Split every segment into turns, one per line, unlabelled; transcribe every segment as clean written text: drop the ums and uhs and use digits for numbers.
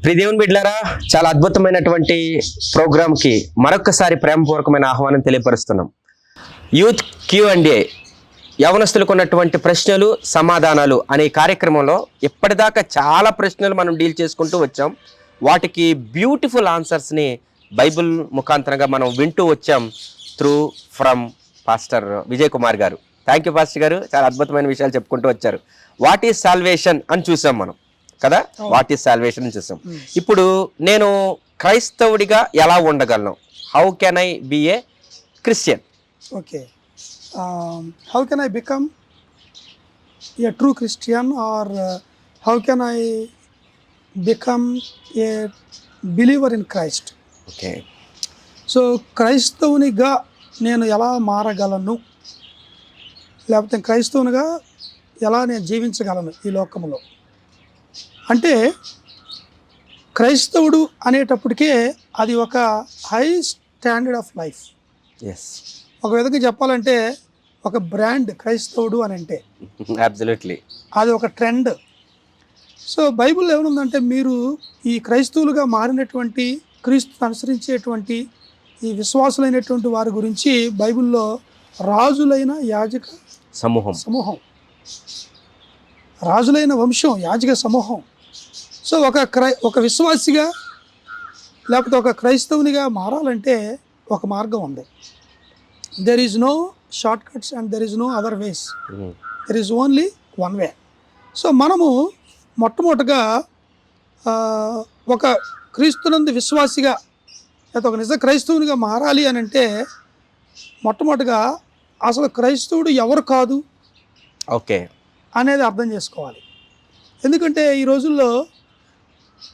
ప్రియదేవుని బిడ్డలారా, చాలా అద్భుతమైనటువంటి ప్రోగ్రామ్కి మరొకసారి ప్రేమపూర్వకమైన ఆహ్వానం తెలియపరుస్తున్నాం. యూత్ Q&A, యవనస్తులకు ఉన్నటువంటి ప్రశ్నలు సమాధానాలు అనే కార్యక్రమంలో ఇప్పటిదాకా చాలా ప్రశ్నలు మనం డీల్ చేసుకుంటూ వచ్చాం. వాటికి బ్యూటిఫుల్ ఆన్సర్స్ని బైబిల్ ముఖాంతరంగా మనం వింటూ వచ్చాం ఫ్రమ్ పాస్టర్ విజయ్ కుమార్ గారు. థ్యాంక్ యూ పాస్టర్ గారు, చాలా అద్భుతమైన విషయాలు చెప్పుకుంటూ వచ్చారు. వాట్ ఈజ్ సాల్వేషన్ అని చూసాం మనం కదా, వాట్ ఈజ్ సాల్వేషన్ అని చూసాం. ఇప్పుడు నేను క్రైస్తవుడిగా ఎలా ఉండగలను? How can I be a Christian?
Okay, how can I become a true Christian or how can I become a believer in Christ?
Okay,
so క్రైస్తవునిగా నేను ఎలా మారగలను, లేకపోతే క్రైస్తవునిగా ఎలా నేను జీవించగలను ఈ లోకంలో అంటే, క్రైస్తవుడు అనేటప్పటికే అది ఒక high standard of life.
Yes,
ఒక విధంగా చెప్పాలంటే ఒక బ్రాండ్ క్రైస్తవుడు అని అంటే.
అబ్సల్యూట్లీ,
అది ఒక ట్రెండ్. సో బైబిల్లో ఏమనుందంటే, మీరు ఈ క్రైస్తవులుగా మారినటువంటి క్రీస్తుని అనుసరించేటువంటి ఈ విశ్వాసులైనటువంటి వారి గురించి బైబిల్లో రాజులైన యాజక సమూహం, రాజులైన వంశం, యాజక సమూహం. సో ఒక విశ్వాసిగా లేకపోతే ఒక క్రైస్తవునిగా మారాలంటే ఒక మార్గం ఉంది. There is no short cuts and there is no other ways, there is only one way. So మనము మొట్టమొదటిగా ఒక క్రీస్తునందు విశ్వాసిగా లేకపోతే ఒక నిజ క్రైస్తవునిగా మారాలి అని అంటే, మొట్టమొదటిగా అసలు క్రైస్తవుడు ఎవరు కాదు
ఓకే
అనేది అర్థం చేసుకోవాలి. ఎందుకంటే ఈ రోజుల్లో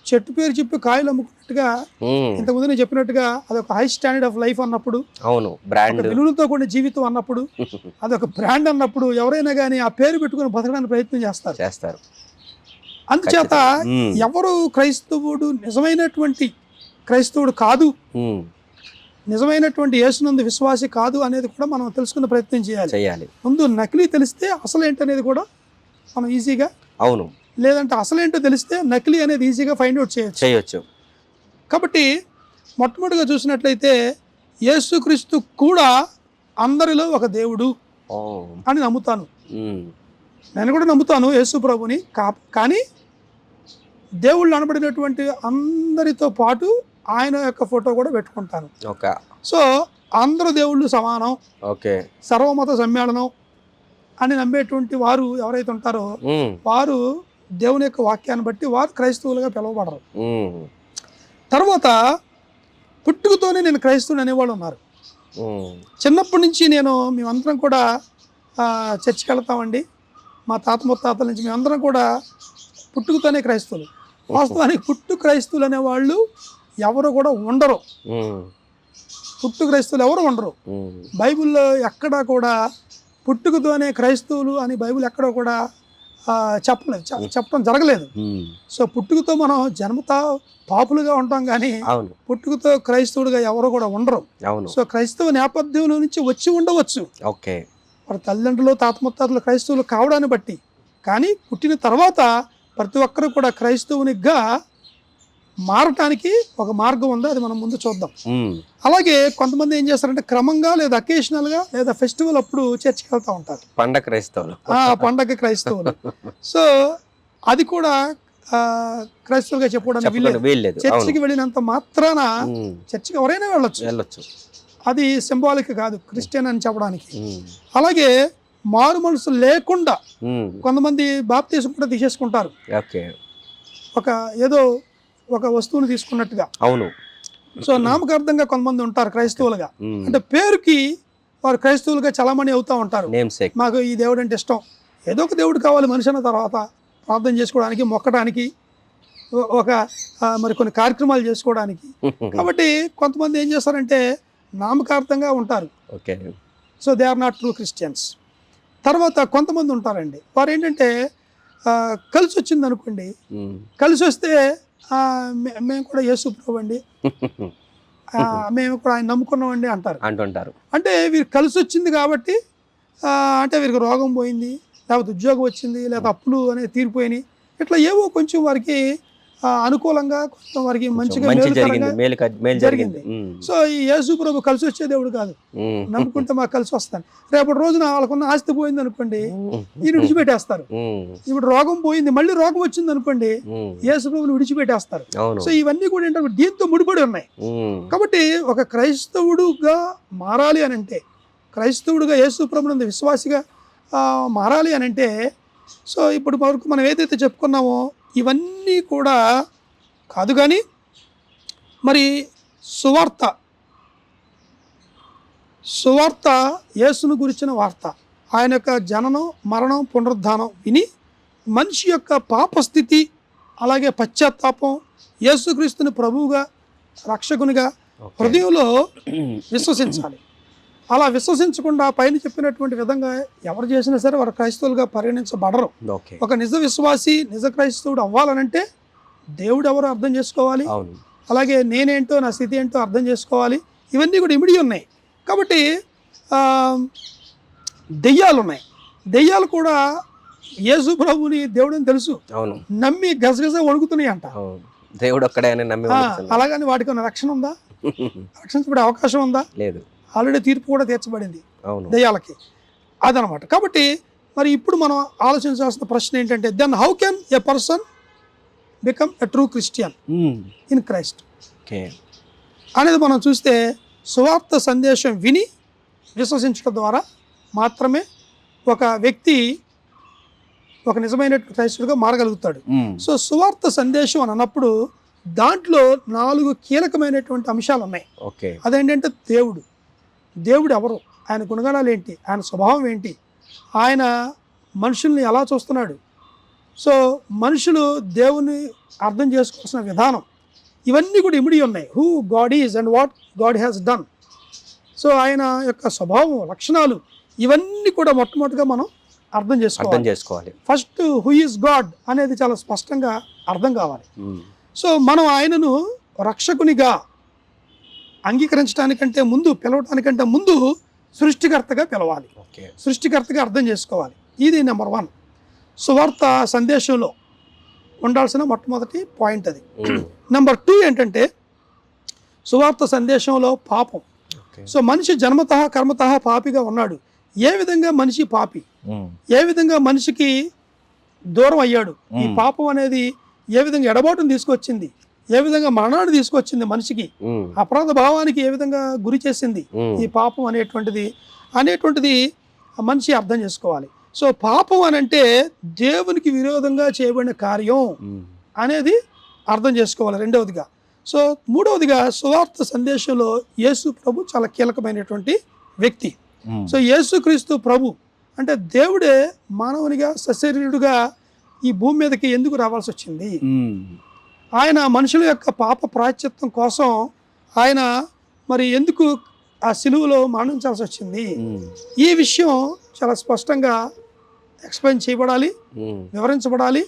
చెట్టు పేరు చెప్పి కాయలు అమ్ముకున్నట్టుగా, ఇంతకుముందు నేను చెప్పినట్టుగా అదొక హై స్టాండర్డ్ ఆఫ్ లైఫ్ అన్నప్పుడు,
అవును, బ్రాండ్
విలువలతో కూడిన జీవితం అన్నప్పుడు, అదొక బ్రాండ్ అన్నప్పుడు ఎవరైనా కానీ ఆ పేరు పెట్టుకుని బతకడానికి ప్రయత్నం చేస్తారు. అందుచేత ఎవరు క్రైస్తవుడు నిజమైనటువంటి క్రైస్తవుడు కాదు, నిజమైనటువంటి యేసునందు విశ్వాసి కాదు అనేది కూడా మనం తెలుసుకునే ప్రయత్నం చేయాలి. ముందు నకిలీ తెలిస్తే అసలు ఏంటనేది కూడా మనం ఈజీగా,
అవును,
లేదంటే అసలేంటో తెలిస్తే నకిలీ అనేది ఈజీగా ఫైండ్ అవుట్ చేయొచ్చు. కాబట్టి మొట్టమొదటిగా చూసినట్లయితే యేసుక్రీస్తు కూడా అందరిలో ఒక దేవుడు అని నమ్ముతాను. నేను కూడా నమ్ముతాను యేసు ప్రభుని. కానీ దేవుళ్ళు అనబడినటువంటి అందరితో పాటు ఆయన యొక్క ఫోటో కూడా పెట్టుకుంటాను. సో అందరూ దేవుళ్ళు సమానం, సర్వమత సమ్మేళనం అని నమ్మేటువంటి వారు ఎవరైతే ఉంటారో వారు దేవుని యొక్క వాక్యాన్ని బట్టి వారు క్రైస్తవులుగా పిలువబడరు. తర్వాత పుట్టుకతోనే నేను క్రైస్తవుని అనేవాళ్ళు ఉన్నారు. చిన్నప్పటి నుంచి మేమందరం కూడా చర్చికి వెళ్తామండి. మా తాత ముత్తాతల నుంచి మేమందరం కూడా పుట్టుకతోనే క్రైస్తవులు. వాస్తవానికి పుట్టు క్రైస్తవులు అనేవాళ్ళు ఎవరు కూడా ఉండరు. పుట్టు క్రైస్తవులు ఎవరు ఉండరు. బైబిల్లో ఎక్కడా కూడా పుట్టుకతోనే క్రైస్తవులు అని బైబిల్ ఎక్కడో కూడా చెప్పడం జరగలేదు. సో పుట్టుకతో మనం జన్మతా పాపులుగా ఉంటాం, కానీ పుట్టుకతో క్రైస్తవుడుగా ఎవరు కూడా ఉండరు. సో క్రైస్తవ నేపథ్యంలో నుంచి వచ్చి ఉండవచ్చు వారి తల్లిదండ్రులు తాత ముత్తాతలు క్రైస్తవులు కావడాన్ని బట్టి. కానీ పుట్టిన తర్వాత ప్రతి ఒక్కరు కూడా క్రైస్తవునిగా మారటానికి ఒక మార్గం ఉంది, అది మనం ముందు చూద్దాం. అలాగే కొంతమంది ఏం చేస్తారంటే క్రమంగా లేదా అకేషనల్గా లేదా ఫెస్టివల్ అప్పుడు చర్చికి వెళ్తూ ఉంటారు, పండగ క్రైస్తవులు. సో అది కూడా క్రైస్తవులుగా చెప్పుకోవడానికి వీల్లేదు. చర్చికి వెళ్ళినంత మాత్రాన చర్చికి ఎవరైనా వెళ్ళొచ్చు, అది సింబాలిక్ కాదు క్రిస్టియన్ అని చెప్పడానికి. అలాగే మారు మనసు లేకుండా కొంతమంది బాప్తిజం కూడా తీసేసుకుంటారు, ఏదో ఒక వస్తువుని తీసుకున్నట్టుగా.
అవును.
సో నామకార్థంగా కొంతమంది ఉంటారు క్రైస్తవులుగా, అంటే పేరుకి వారు క్రైస్తవులుగా చలామణి అవుతూ ఉంటారు. మాకు ఈ దేవుడు అంటే ఇష్టం, ఏదో ఒక దేవుడు కావాలి మనిషి అన్న తర్వాత ప్రార్థన చేసుకోవడానికి, మొక్కడానికి, మరి కొన్ని కార్యక్రమాలు చేసుకోవడానికి. కాబట్టి కొంతమంది ఏం చేస్తారంటే నామకార్థంగా ఉంటారు. So they are not true Christians. తర్వాత కొంతమంది ఉంటారండి, వారు ఏంటంటే కలిసి వచ్చింది అనుకోండి, కలిసి వస్తే మేము కూడా యేసు ప్రభు అండి, మేము కూడా ఆయన నమ్ముకున్నామండి అంటారు. అంటే వీరు కలిసి వచ్చింది కాబట్టి, అంటే వీరికి రోగం పోయింది, లేకపోతే ఉద్యోగం వచ్చింది, లేకపోతే అప్పులు అనేది తీరిపోయినాయి, ఇట్లా ఏవో కొంచెం వారికి అనుకూలంగా కొంతవరకు మంచిగా
మంచి జరిగింది,
మేలుకరంగా
మేలు జరిగింది.
సో ఈ యేసు ప్రభు కలిసి వచ్చే దేవుడు కాదు. నమ్ముకుంటే మాకు కలిసి వస్తాను. రేపటి రోజున వాళ్ళకున్న ఆస్తి పోయింది అనుకోండి, ఈయన విడిచిపెట్టేస్తారు. ఇప్పుడు రోగం పోయింది, మళ్ళీ రోగం వచ్చింది అనుకోండి, యేసు ప్రభుని విడిచిపెట్టేస్తారు. సో ఇవన్నీ కూడా ఏంటంటే దీంతో ముడిపడి ఉన్నాయి. కాబట్టి ఒక క్రైస్తవుడుగా మారాలి అని అంటే, క్రైస్తవుడుగా యేసు ప్రభునందు విశ్వాసిగా మారాలి అని అంటే, సో ఇప్పుడు వరకు మనం ఏదైతే చెప్పుకున్నామో ఇవన్నీ కూడా కాదు. కానీ మరి సువార్త యేసును గురించిన వార్త, ఆయన యొక్క జననం, మరణం, పునరుద్ధానం విని మనిషి యొక్క పాపస్థితి, అలాగే పశ్చాత్తాపం, యేసుక్రీస్తుని ప్రభువుగా రక్షకునిగా హృదయంలో విశ్వసించాలి. అలా విశ్వసించకుండా పైన చెప్పినటువంటి విధంగా ఎవరు చేసినా సరే వారు క్రైస్తవులుగా పరిగణించబడరు. ఒక నిజ విశ్వాసి, నిజ క్రైస్తవుడు అవ్వాలనంటే దేవుడు ఎవరో అర్థం చేసుకోవాలి, అలాగే నేనేంటో, నా స్థితి ఏంటో అర్థం చేసుకోవాలి. ఇవన్నీ కూడా ఇమిడి ఉన్నాయి. కాబట్టి దెయ్యాలు ఉన్నాయి. దెయ్యాలు కూడా యేసు ప్రభుని దేవుడని తెలుసు, నమ్మి గజగజ వణుకుతున్నాయి అంట.
దేవుడు ఒక్కడే నమ్మి.
అలాగని వాటికి ఉన్న రక్షణ ఉందా? రక్షించబడే అవకాశం ఉందా?
లేదు.
ఆల్రెడీ తీర్పు కూడా తీర్చబడింది దెయ్యాలకి, అదనమాట. కాబట్టి మరి ఇప్పుడు మనం ఆలోచించాల్సిన ప్రశ్న ఏంటంటే, then how can a person become a true Christian in Christ అనేది మనం చూస్తే, సువార్త సందేశం విని విశ్వసించడం ద్వారా మాత్రమే ఒక వ్యక్తి ఒక నిజమైన క్రైస్తవుడిగా మారగలుగుతాడు. సో సువార్త సందేశం అని అన్నప్పుడు దాంట్లో 4 కీలకమైనటువంటి అంశాలు ఉన్నాయి. అదేంటంటే దేవుడు ఎవరు, ఆయన గుణగణాలు ఏంటి, ఆయన స్వభావం ఏంటి, ఆయన మనుషుల్ని ఎలా చూస్తున్నాడు, సో మనుషులు దేవుని అర్థం చేసుకోవాల్సిన విధానం, ఇవన్నీ కూడా ఇమిడి ఉన్నాయి. Who God is and what God has done. So ఆయన యొక్క స్వభావం, లక్షణాలు, ఇవన్నీ కూడా మొట్టమొదటిగా మనం అర్థం చేసుకోవాలి. ఫస్ట్ హూ ఈజ్ గాడ్ అనేది చాలా స్పష్టంగా అర్థం కావాలి. సో మనం ఆయనను రక్షకునిగా అంగీకరించడానికంటే ముందు, పిలవటానికంటే ముందు సృష్టికర్తగా పిలవాలి, సృష్టికర్తగా అర్థం చేసుకోవాలి. ఇది నెంబర్ 1 సువార్త సందేశంలో ఉండాల్సిన మొట్టమొదటి పాయింట్ అది. నెంబర్ 2 ఏంటంటే సువార్త సందేశంలో పాపం. సో మనిషి జన్మతః కర్మతః పాపిగా ఉన్నాడు. ఏ విధంగా మనిషి పాపి, ఏ విధంగా మనిషికి దూరం అయ్యాడు, ఈ పాపం అనేది ఏ విధంగా ఎడబాటును తీసుకొచ్చింది, ఏ విధంగా మరణాన్ని తీసుకొచ్చింది, మనిషికి అపరాధ భావానికి ఏ విధంగా గురి చేసింది ఈ పాపం అనేటువంటిది మనిషి అర్థం చేసుకోవాలి. సో పాపం అని అంటే దేవునికి విరోధంగా చేయబడిన కార్యం అనేది అర్థం చేసుకోవాలి రెండవదిగా. సో మూడవదిగా సువార్త సందేశంలో యేసు ప్రభు చాలా కీలకమైనటువంటి వ్యక్తి. సో యేసుక్రీస్తు ప్రభు అంటే దేవుడే మానవునిగా సశరీరుడుగా ఈ భూమి మీదకి ఎందుకు రావాల్సి వచ్చింది, ఆయన మనుషుల యొక్క పాప ప్రాయశ్చిత్తం కోసం ఆయన మరి ఎందుకు ఆ సిలువలో మరణించాల్సి వచ్చింది, ఈ విషయం చాలా స్పష్టంగా ఎక్స్ప్లెయిన్ చేయబడాలి, వివరించబడాలి.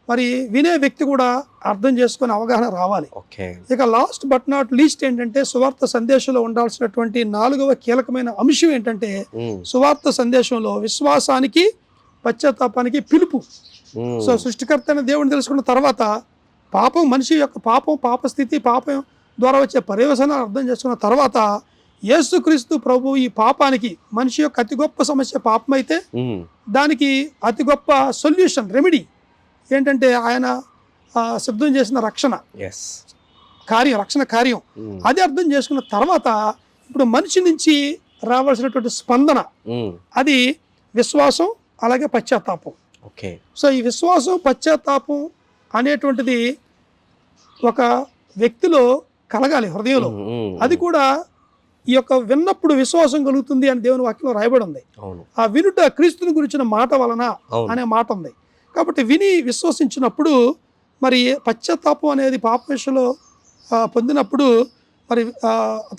మరి వినే వ్యక్తి కూడా అర్థం చేసుకునే అవగాహన రావాలి. ఇక లాస్ట్ బట్ నాట్ లీస్ట్ ఏంటంటే సువార్త సందేశంలో ఉండాల్సినటువంటి 4వ కీలకమైన అంశం ఏంటంటే సువార్త సందేశంలో విశ్వాసానికి, పశ్చాత్తాపానికి పిలుపు. సో సృష్టికర్త అయిన దేవుని తెలుసుకున్న తర్వాత పాపం, మనిషి యొక్క పాపస్థితి, పాపం ద్వారా వచ్చే పర్యవసానాలు అర్థం చేసుకున్న తర్వాత యేసుక్రీస్తు ప్రభు ఈ పాపానికి, మనిషి యొక్క అతి గొప్ప సమస్య పాపం అయితే దానికి అతి గొప్ప సొల్యూషన్, రెమెడీ ఏంటంటే ఆయన సిద్ధం చేసిన రక్షణ కార్యం అది అర్థం చేసుకున్న తర్వాత ఇప్పుడు మనిషి నుంచి రావాల్సినటువంటి స్పందన అది విశ్వాసం, అలాగే పశ్చాత్తాపం. సో ఈ విశ్వాసం, పశ్చాత్తాపం అనేటువంటిది ఒక వ్యక్తిలో కలగాలి, హృదయంలో. అది కూడా ఈ యొక్క విన్నప్పుడు విశ్వాసం కలుగుతుంది అని దేవుని వాక్యంలో రాయబడి ఉంది. ఆ వినుట క్రీస్తుని గురించిన మాట వలన అనే మాట ఉంది. కాబట్టి విని విశ్వసించినప్పుడు మరి పశ్చాత్తాపం అనేది పాప విషయంలో పొందినప్పుడు మరి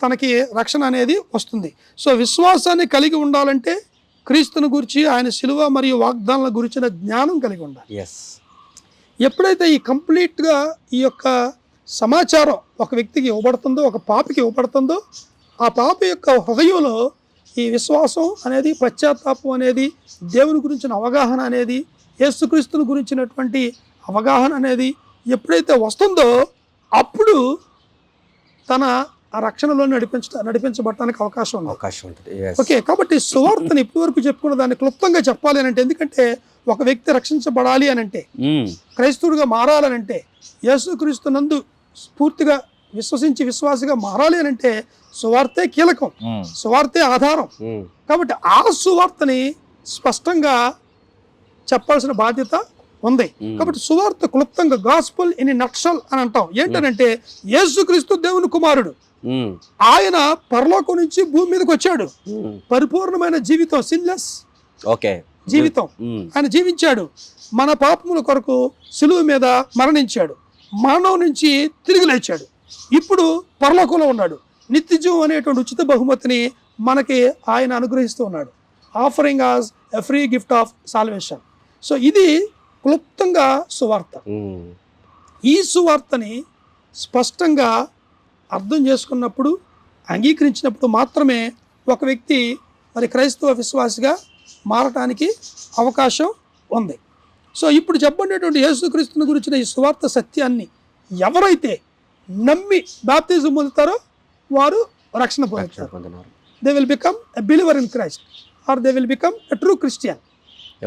తనకి రక్షణ అనేది వస్తుంది. సో విశ్వాసాన్ని కలిగి ఉండాలంటే క్రీస్తుని గురించి, ఆయన శిలువ మరియు వాగ్దానాల గురించిన జ్ఞానం కలిగి ఉండాలి. ఎప్పుడైతే ఈ కంప్లీట్గా ఈ యొక్క సమాచారం ఒక వ్యక్తికి ఇవ్వబడుతుందో, ఒక పాపికి ఇవ్వబడుతుందో, ఆ పాప యొక్క హృదయంలో ఈ విశ్వాసం అనేది, పశ్చాత్తాపం అనేది, దేవుని గురించిన అవగాహన అనేది, యేసుక్రీస్తుని గురించినటువంటి అవగాహన అనేది ఎప్పుడైతే వస్తుందో అప్పుడు తన ఆ రక్షణలో నడిపించబడటానికి అవకాశం ఉంది. ఓకే, కాబట్టి సువార్తను ఇప్పటి వరకు చెప్పుకున్న దాన్ని క్లుప్తంగా చెప్పాలి అని అంటే, ఎందుకంటే ఒక వ్యక్తి రక్షించబడాలి అని అంటే, క్రైస్తవుడిగా మారాలని అంటే, యేసుక్రీస్తు నందు పూర్తిగా విశ్వాసిగా మారాలి అని అంటే సువార్తే కీలకం, సువార్తే ఆధారం. కాబట్టి ఆ సువార్తని స్పష్టంగా చెప్పాల్సిన బాధ్యత ఉంది. కాబట్టి సువార్త క్లుప్తంగా గాస్పల్ ఇన్ నట్షల్ అని అంటాం. ఏంటనంటే యేసుక్రీస్తు దేవుని కుమారుడు, ఆయన పరలోకం నుంచి భూమి మీదకి వచ్చాడు, పరిపూర్ణమైన జీవితం, సిన్లెస్ జీవితం ఆయన జీవించాడు, మన పాపముల కొరకు సిలువ మీద మరణించాడు, మరణం నుంచి తిరిగి లేచాడు, ఇప్పుడు పరలోకంలో ఉన్నాడు, నిత్యజీవం అనేటువంటి ఉచిత బహుమతిని మనకి ఆయన అనుగ్రహిస్తూ ఉన్నాడు, offering as a free gift of salvation. So ఇది క్లుప్తంగా సువార్త. ఈ సువార్తని స్పష్టంగా అర్థం చేసుకున్నప్పుడు, అంగీకరించినప్పుడు మాత్రమే ఒక వ్యక్తి మరి క్రైస్తవ విశ్వాసిగా మారటానికి అవకాశం ఉంది. సో ఇప్పుడు చెప్పబడినటువంటి యేసుక్రీస్తుని గురించిన ఈ సువార్త సత్యాన్ని ఎవరైతే నమ్మి బాప్తిజం పొందుతారో వారు రక్షణ పొందుతారు. They will become a believer in Christ or they will become a true Christian.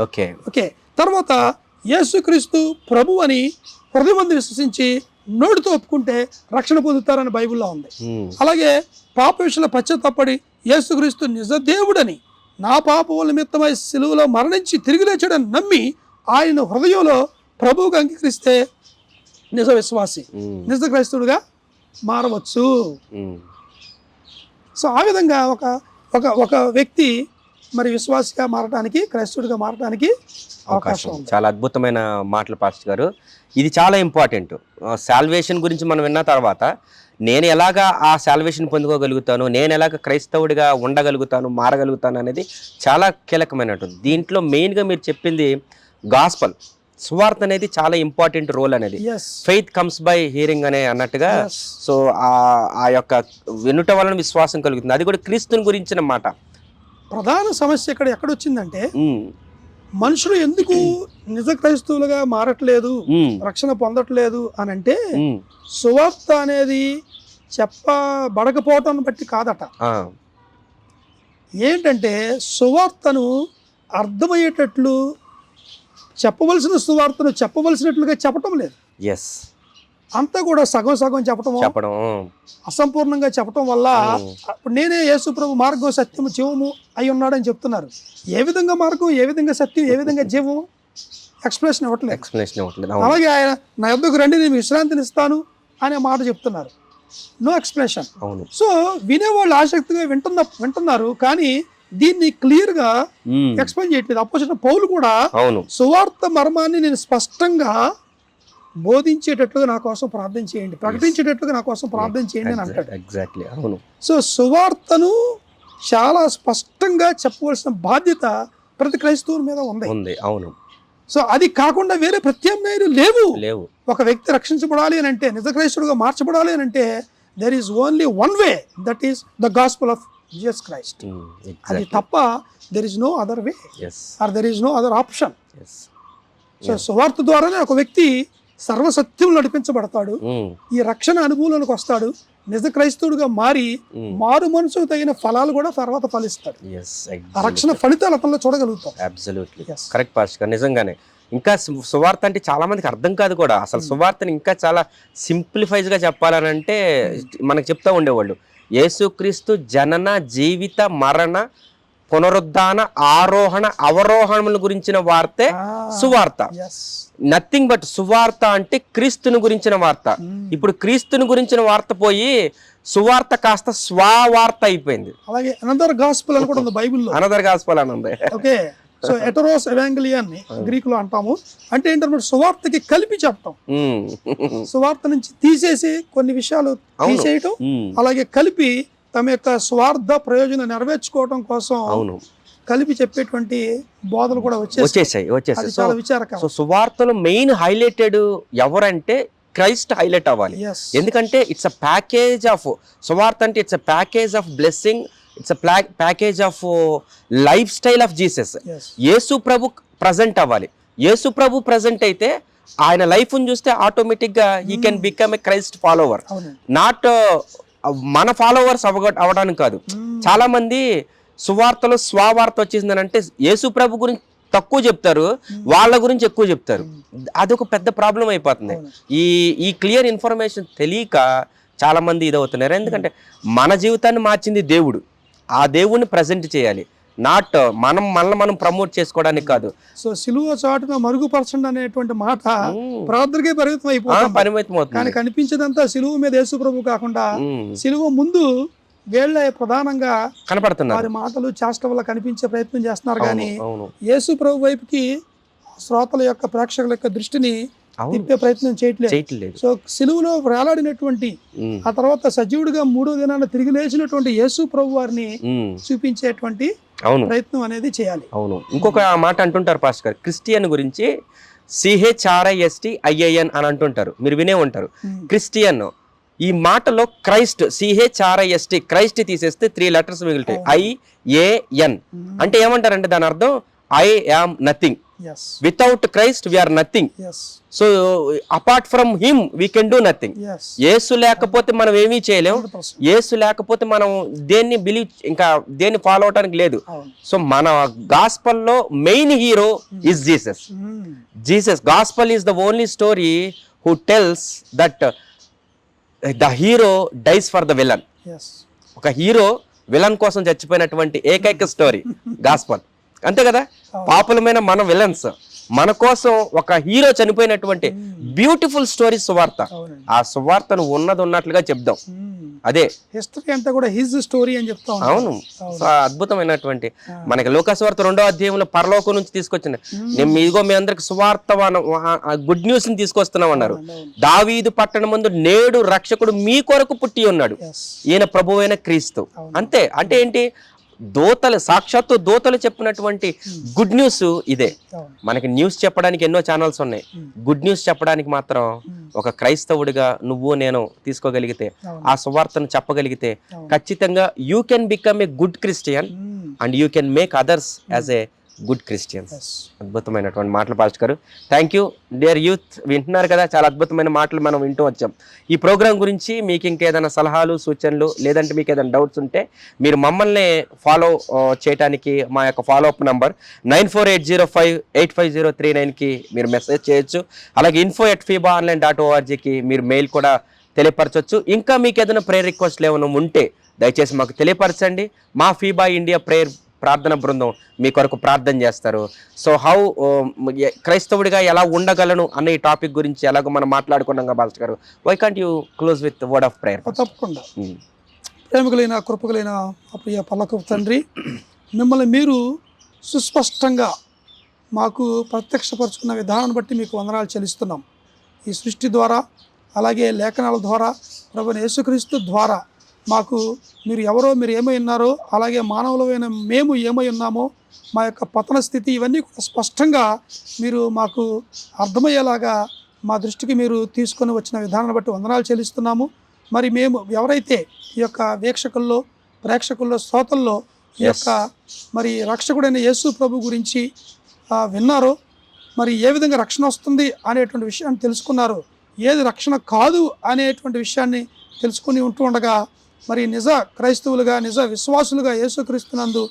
Okay, తర్వాత యేసుక్రీస్తు ప్రభు అని హృదయమందు విశ్వసించి నోటితో ఒప్పుకుంటే రక్షణ పొందుతారని బైబిల్లో ఉంది. అలాగే పాప విషయంలో పశ్చాత్తాపడి యేసుక్రీస్తు నిజ దేవుడని, నా పాపముల నిమిత్తమై సిలువలో మరణించి తిరిగి లేచాడని నమ్మి ఆయన హృదయంలో ప్రభువుకు అంగీకరిస్తే నిజ విశ్వాసి, నిజ క్రైస్తవుడుగా మారవచ్చు. సో ఆ విధంగా ఒక వ్యక్తి మరి విశ్వాసిగా మారటానికి, క్రైస్తవుడిగా మారటానికి అవకాశం ఉంది.
చాలా అద్భుతమైన మాటలు పాస్టర్ గారు. ఇది చాలా ఇంపార్టెంట్. సాల్వేషన్ గురించి మనం విన్న తర్వాత నేను ఎలాగా ఆ సాల్వేషన్ పొందుకోగలుగుతాను, నేను ఎలాగ క్రైస్తవుడిగా ఉండగలుగుతాను, మారగలుగుతాను అనేది చాలా కీలకమైనటువంటి. దీంట్లో మెయిన్గా మీరు చెప్పింది గాస్పల్, సువార్త అనేది చాలా ఇంపార్టెంట్ రోల్ అనేది. ఫెయిత్ కమ్స్ బై హియరింగ్ అనే అన్నట్టుగా. సో ఆ యొక్క వినుట వలన విశ్వాసం కలుగుతుంది. అది కూడా క్రీస్తుని గురించిన మాట.
ప్రధాన సమస్య ఇక్కడ ఎక్కడొచ్చిందంటే, మనుషులు ఎందుకు నిజ క్రైస్తవులుగా మారట్లేదు, రక్షణ పొందట్లేదు అని అంటే సువార్త అనేది చెప్పబడకపోవటం బట్టి కాదట. ఏంటంటే సువార్తను అర్థమయ్యేటట్లు చెప్పవలసిన సువార్తను చెప్పవలసినట్లుగా చెప్పటం లేదు. అంతా కూడా సగం సగం చెప్పడం, అసంపూర్ణంగా చెప్పటం వల్ల నేనే యేసు ప్రభు మార్గం, సత్యము, జీవము అయి ఉన్నాడని చెప్తున్నారు. ఏ విధంగా మార్గం, ఏ విధంగా సత్యం, ఏ విధంగా జీవం ఎక్స్ప్లెనేషన్ ఇవ్వట్లేదు. అలాగే ఆయన నా యొద్దకు రండి నేను విశ్రాంతిని ఇస్తాను అనే మాట చెప్తున్నారు. No explanation. సో వినేవాళ్ళు ఆసక్తిగా వింటున్నారు, కానీ దీన్ని క్లియర్ గా ఎక్స్ప్లెయిన్ చేయట్లేదు. అపోజిట్ పౌలు కూడా సువార్త మర్మాన్ని నేను స్పష్టంగా బోధించేటట్లుగా నా కోసం ప్రార్థన చేయండి, ప్రకటించేటట్లుగా నా కోసం ప్రార్థన చేయండి అని అంటాడు. సో సువార్తను చాలా స్పష్టంగా చెప్పవలసిన బాధ్యత ప్రతి క్రైస్తవుని మీద ఉంది. సో అది కాకుండా వేరే ప్రత్యామ్నాయాలు లేవు. ఒక వ్యక్తి రక్షించబడాలి అని అంటే, నిజ క్రైస్తవుడిగా మార్చబడాలి అని అంటే, there is only one way, that is the gospel of Jesus Christ. అది తప్ప there is no other way or there is no other option. So సువార్త ద్వారానే ఒక వ్యక్తి సర్వసత్యం నడిపించబడతాడు, ఈ రక్షణ అనుభవంలోకి వస్తాడు, నిజ క్రైస్తవుడిగా మారి మారు మనసుకు తగిన ఫలాలు కూడా తర్వాత ఫలిస్తాడు. ఆ రక్షణ ఫలితాలు అతనిలో చూడగలుగుతాం.
కరెక్ట్ పాస్టర్ గారు, నిజంగానే. ఇంకా సువార్త అంటే చాలా మందికి అర్థం కాదు కూడా. అసలు సువార్తని ఇంకా చాలా సింప్లిఫైజ్ గా చెప్పాలని అంటే మనకు చెప్తా ఉండేవాళ్ళు, యేసుక్రీస్తు జనన, జీవిత, మరణ, పునరుద్ధాన, ఆరోహణ, అవరోహణముల గురించిన వార్తే సువార్త. నథింగ్ బట్ సువార్త అంటే క్రీస్తుని గురించిన వార్త. ఇప్పుడు క్రీస్తుని గురించిన వార్త పోయి సువార్త కాస్త స్వావార్త అయిపోయింది.
అలాగే అనదర్ గాస్పెల్ అని కూడా ఉంది బైబిల్లో.
అనదర్ గాస్పెల్ అని ఉంది.
ఓకే, సో ఎటరోస్ ఎవాంగెలియన్ గ్రీక్ లో అంటాము. అంటే ఏంటంటే సువార్తకి కలిపి చెప్పటం, సువార్త నుంచి తీసేసి కొన్ని విషయాలు తీసేయటం, అలాగే కలిపి తమ యొక్క స్వార్థ ప్రయోజనం నెరవేర్చుకోవడం కోసం కలిపి చెప్పేటువంటి బోధలు కూడా వచ్చేసాయి. చాలా విచారకరం.
సో సువార్తలో మెయిన్ హైలైటెడ్ ఎవరంటే క్రైస్ట్ హైలైట్ అవ్వాలి. ఎందుకంటే ఇట్స్ అ ప్యాకేజ్ ఆఫ్ సువార్త అంటే it's a package of blessing, it's a package of life style of Jesus. Yesu Prabhu present అవ్వాలి. యేసు ప్రభు ప్రజెంట్ అయితే ఆయన లైఫ్ని చూస్తే ఆటోమేటిక్గా he can become a Christ follower.
అవునండి.
నాట్ మన ఫాలోవర్స్ అవ్వడానికి కాదు. చాలా మంది సువార్తలో స్వవార్త వచ్చేసిందని అంటే యేసు ప్రభు గురించి తక్కువ చెప్తారు, వాళ్ళ గురించి ఎక్కువ చెప్తారు. అదొక పెద్ద ప్రాబ్లం అయిపోతుంది. ఈ క్లియర్ ఇన్ఫర్మేషన్ తెలియక చాలా మంది ఇదవుతున్నారు. ఎందుకంటే మన జీవితాన్ని మార్చింది దేవుడు, ఆ దేవుడిని ప్రజెంట్ చేయాలి, నాట్ మనం ప్రమోట్ చేసుకోవడానికి కాదు.
సో సిలువ చాటున మరుగుపరచండి అనేటువంటి మాట ప్రార్థనకే పరిమితం అయిపోతుంది. కానీ కనిపించేదంతా సిలువ మీద యేసు ప్రభు కాకుండా సిలువ ముందు వీళ్ళే ప్రధానంగా
కనపడుతున్నారు.
వారి మాటలు చేష్ట వల్ల కనిపించే ప్రయత్నం చేస్తున్నారు. కానీ యేసు ప్రభు వైపుకి శ్రోతల యొక్క ప్రేక్షకుల యొక్క దృష్టిని తిప్పే ప్రయత్నం చేయట్లేదు. సో సిలువలో వేలాడినటువంటి ఆ తర్వాత సజీవుడిగా 3వ దినాన తిరిగి లేచినటువంటి యేసు ప్రభు వారిని చూపించేటువంటి ప్రయత్నం అనేది చేయాలి.
అవును. ఇంకొక మాట అంటుంటారు పాస్టర్ గారు, క్రిస్టియన్ గురించి CHRISTIAN అని అంటుంటారు, మీరు వినే ఉంటారు. క్రిస్టియన్ ఈ మాటలో క్రైస్ట్ CHRIST క్రైస్ట్ తీసేస్తే 3 లెటర్స్ మిగులుతాయి, IAN. అంటే ఏమంటారంటే దాని అర్థం I am nothing. Without Christ we are nothing. So apart from him we can do nothing. యేసు లేకపోతే మనం ఏమీ చేయలేం. యేసు లేకపోతే మనం దేన్ని ఫాలో అవడానికి లేదు. సో మన గాస్పల్లో main hero is Jesus. Gospel is the only story who tells that the hero dies for the villain. ఒక హీరో విలన్ కోసం చచ్చిపోయినటువంటి ఏకైక స్టోరీ గాస్పల్. అంతే కదా, పాపులమైన మన విలన్స్, మన కోసం ఒక హీరో చనిపోయినటువంటి బ్యూటిఫుల్ స్టోరీ సువార్త. ఆ సువార్తను ఉన్నట్లుగా చెప్దాం. అదే
హిస్టరీ అంతా కూడా హిజ్ స్టోరీ అని చెప్తా.
అవును. అద్భుతమైనటువంటి మనకి లోకసువార్త 2వ అధ్యాయంలో పరలోకం నుంచి తీసుకొచ్చింది. ఇదిగో మీ అందరికి సువార్త గుడ్ న్యూస్ ని తీసుకొస్తున్నాం అన్నారు. దావీదు పట్టణం ముందు నేడు రక్షకుడు మీ కొరకు పుట్టి ఉన్నాడు, ఈయన ప్రభువైన క్రీస్తు. అంతే. అంటే ఏంటి, సాక్షాత్తు దోతలు చెప్పినటువంటి గుడ్ న్యూస్ ఇదే. మనకి న్యూస్ చెప్పడానికి ఎన్నో ఛానల్స్ ఉన్నాయి, గుడ్ న్యూస్ చెప్పడానికి మాత్రం ఒక క్రైస్తవుడిగా నువ్వు నేను తీసుకోగలిగితే, ఆ సువార్తను చెప్పగలిగితే ఖచ్చితంగా you can become a good Christian and you can make others as a good Christians. అద్భుతమైనటువంటి మాటలు పాస్టర్ గారు. Thank you. డియర్ యూత్, వింటున్నారు కదా, చాలా అద్భుతమైన మాటలు మనం వింటూ వచ్చాం. ఈ ప్రోగ్రాం గురించి మీకు ఇంకేదైనా సలహాలు సూచనలు లేదంటే మీకు ఏదైనా డౌట్స్ ఉంటే మీరు మమ్మల్ని ఫాలో చేయడానికి మా యొక్క ఫాలోఅప్ నంబర్ 9480585039కి మీరు మెసేజ్ చేయొచ్చు. అలాగే info@fibaonline.orgకి మీరు మెయిల్ కూడా తెలియపరచవచ్చు. ఇంకా మీకు ఏదైనా ప్రేయర్ రిక్వెస్ట్లు ఏమైనా ఉంటే దయచేసి మాకు తెలియపరచండి. మా ఫీబా ఇండియా ప్రేయర్ ప్రార్థన బృందం మీ కొరకు ప్రార్థన చేస్తారు. సో క్రైస్తవుడిగా ఎలా ఉండగలను అనే ఈ టాపిక్ గురించి ఎలాగో మనం మాట్లాడుకున్నాం బాలచ్ గారు, why can't you close with word of prayer?
తప్పకుండా. ప్రేమకులైన కృపకులైన ప్రియ పల్లకు తండ్రి, మిమ్మల్ని మీరు సుస్పష్టంగా మాకు ప్రత్యక్షపరుచుకున్న విధానాన్ని బట్టి మీకు వందనాలు చెల్లిస్తున్నాం. ఈ సృష్టి ద్వారా అలాగే లేఖనాల ద్వారా ప్రభువైన యేసుక్రీస్తు ద్వారా మాకు మీరు ఎవరో, మీరు ఏమై ఉన్నారో, అలాగే మానవులమైన మేము ఏమై ఉన్నామో, మా యొక్క పతన స్థితి, ఇవన్నీ కూడా స్పష్టంగా మీరు మాకు అర్థమయ్యేలాగా మా దృష్టికి మీరు తీసుకొని వచ్చిన విధానాన్ని బట్టి వందనాలు చెల్లిస్తున్నాము. మరి మేము ఎవరైతే ఈ యొక్క వీక్షకుల్లో, ప్రేక్షకుల్లో, శ్రోతల్లో ఈ యొక్క మరి రక్షకుడైన యేసు ప్రభు గురించి విన్నారో, మరి ఏ విధంగా రక్షణ వస్తుంది అనేటువంటి విషయాన్ని తెలుసుకున్నారు, ఏది రక్షణ కాదు అనేటువంటి విషయాన్ని తెలుసుకుని ఉంటూ ఉండగా మరి నిజ క్రైస్తవులుగా, నిజ విశ్వాసులుగా యేసుక్రీస్తునందు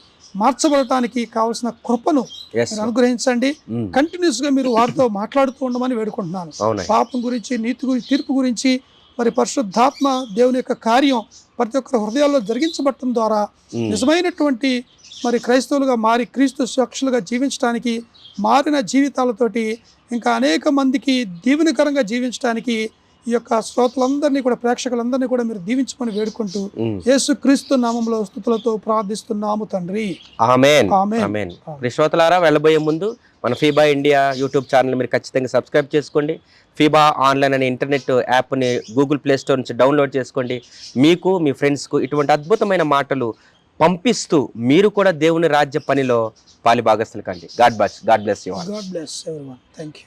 మార్చబడటానికి కావాల్సిన కృపను మీరు అనుగ్రహించండి. కంటిన్యూస్ గా మీరు వారితో మాట్లాడుతూ ఉండమని వేడుకుంటున్నాను. పాపం గురించి, నీతి గురించి, తీర్పు గురించి, మరి పరిశుద్ధాత్మ దేవుని యొక్క కార్యం ప్రతి ఒక్కరి హృదయాల్లో జరిగించబడటం ద్వారా నిజమైనటువంటి మరి క్రైస్తవులుగా మారి క్రీస్తు సాక్షులుగా జీవించడానికి, మారిన జీవితాలతోటి ఇంకా అనేక మందికి దీవెనకరంగా జీవించడానికి ఈ యొక్క శ్రోతలందరినీ కూడా, ప్రేక్షకులందరినీ కూడా మీరు దీవించుకొని వేడుకుంటూ యేసు క్రీస్తు నామములో స్తుతులతో ప్రార్థిస్తున్నాము తండ్రి.
ఆమేన్. ఆమేన్. శ్రోతలారా, వెళ్ళబోయే ముందు మన ఫీబా ఇండియా యూట్యూబ్ ఛానల్ మీరు ఖచ్చితంగా సబ్స్క్రైబ్ చేసుకోండి. ఫీబా ఆన్లైన్ అనే ఇంటర్నెట్ యాప్ని గూగుల్ ప్లే స్టోర్ నుంచి డౌన్లోడ్ చేసుకోండి. మీకు, మీ ఫ్రెండ్స్కు ఇటువంటి అద్భుతమైన మాటలు పంపిస్తూ మీరు కూడా దేవుని రాజ్య పనిలో పాలిభాగస్తులు కండి. God bless you all.
God bless everyone. Thank you.